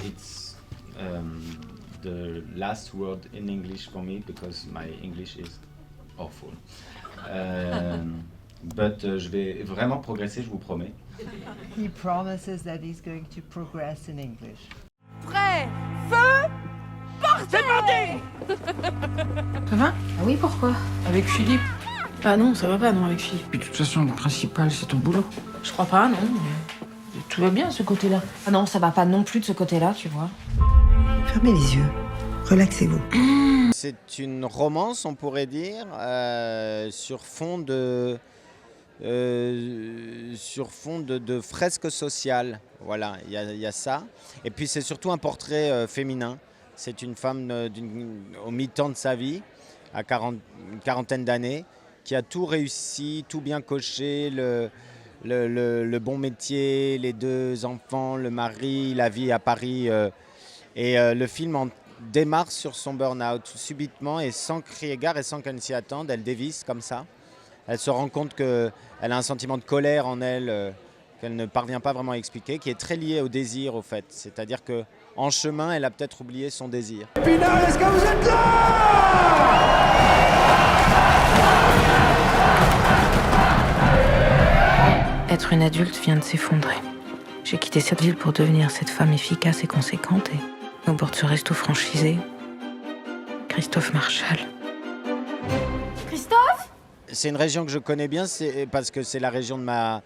It's the last word in English for me because my English is awful. But je vais vraiment progresser, je vous promets. He promises that he's going to progress in English. Prêt, feu, partez! C'est parti! Ça va? Ah oui, pourquoi? Avec Philippe? Ah non, ça va pas, non, avec Philippe. Puis de toute façon, le principal, c'est ton boulot. Je crois pas, non. Mais tout va bien, de ce côté-là. Ah non, ça va pas non plus de ce côté-là, tu vois. Fermez les yeux, relaxez-vous. C'est une romance, on pourrait dire, sur fond de fresques sociales. Voilà, il y a ça. Et puis c'est surtout un portrait féminin. C'est une femme au mi-temps de sa vie, à une quarantaine d'années, qui a tout réussi, tout bien coché, le bon métier, les 2 enfants, le mari, la vie à Paris. Le film démarre sur son burn-out subitement et sans crier gare et sans qu'elle s'y attende. Elle dévisse comme ça. Elle se rend compte qu'elle a un sentiment de colère en elle qu'elle ne parvient pas vraiment à expliquer, qui est très lié au désir au fait. C'est-à-dire qu'en chemin, elle a peut-être oublié son désir. Épinal, est-ce que vous êtes là? Être une adulte vient de s'effondrer. J'ai quitté cette ville pour devenir cette femme efficace et conséquente et au bord de ce resto franchisé, Christophe Marchal. Christophe? C'est une région que je connais bien, parce que c'est la région de ma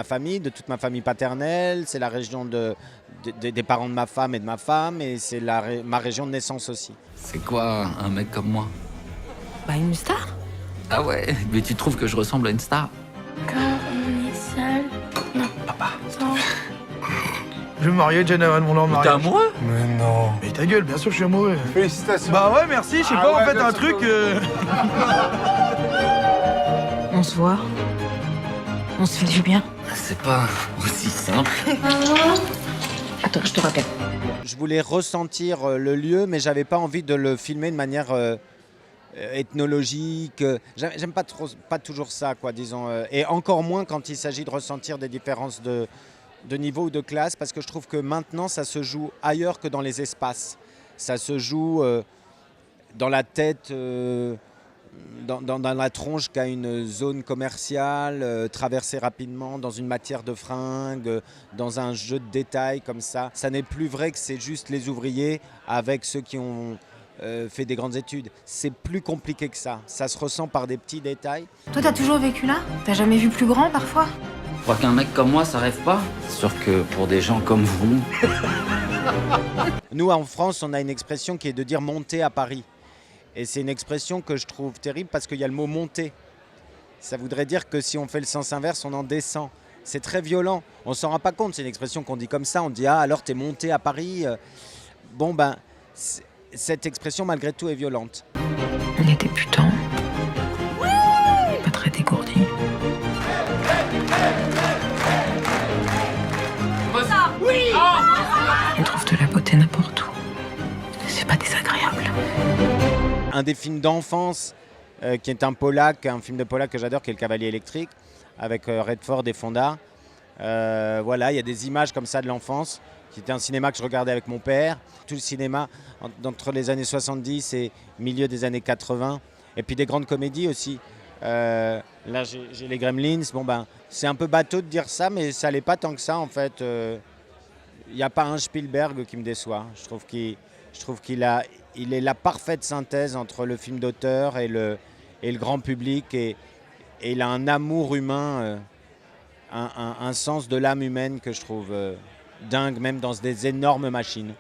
famille, de toute ma famille paternelle, c'est la région des parents de ma femme et de ma femme, et c'est ma région de naissance aussi. C'est quoi un mec comme moi? Bah, une star? Ah ouais, mais tu trouves que je ressemble à une star? Quand on est seul. Non. Papa. Non. Je vais me marier, Jenna va demander en T'es mariage. amoureux? Mais non. Mais ta gueule, bien sûr que je suis amoureux. Félicitations. Bah ouais, merci, je sais pas, en fait, un truc... On se voit. On se fait du bien. C'est pas aussi simple. Attends, je te rappelle. Je voulais ressentir le lieu, mais j'avais pas envie de le filmer de manière ethnologique. J'aime pas toujours ça, quoi, disons. Et encore moins quand il s'agit de ressentir des différences de niveau ou de classe, parce que je trouve que maintenant, ça se joue ailleurs que dans les espaces. Ça se joue dans la tête, dans la tronche qu'a une zone commerciale, traversée rapidement, dans une matière de fringues, dans un jeu de détails comme ça. Ça n'est plus vrai que c'est juste les ouvriers avec ceux qui ont fait des grandes études. C'est plus compliqué que ça. Ça se ressent par des petits détails. Toi, t'as toujours vécu là? T'as jamais vu plus grand, parfois? Tu crois qu'un mec comme moi, ça rêve pas? C'est sûr que pour des gens comme vous... Nous, en France, on a une expression qui est de dire « monter à Paris ». Et c'est une expression que je trouve terrible parce qu'il y a le mot « monter ». Ça voudrait dire que si on fait le sens inverse, on en descend. C'est très violent. On s'en rend pas compte, c'est une expression qu'on dit comme ça. On dit « Ah, alors t'es monté à Paris ». Bon, ben, cette expression, malgré tout, est violente. On est débutants. Pas très dégourdis. On trouve de la beauté n'importe où. C'est pas désagréable. Un des films d'enfance qui est un film de Pollack que j'adore, qui est Le Cavalier électrique, avec Redford et Fonda. Voilà, il y a des images comme ça de l'enfance, qui était un cinéma que je regardais avec mon père. Tout le cinéma entre les années 70 et milieu des années 80. Et puis des grandes comédies aussi. Là, j'ai les Gremlins. Bon, ben, c'est un peu bateau de dire ça, mais ça l'est pas tant que ça, en fait. Il n'y a pas un Spielberg qui me déçoit. Je trouve qu'il est la parfaite synthèse entre le film d'auteur et le grand public. Et il a un amour humain, un sens de l'âme humaine que je trouve dingue, même dans des énormes machines.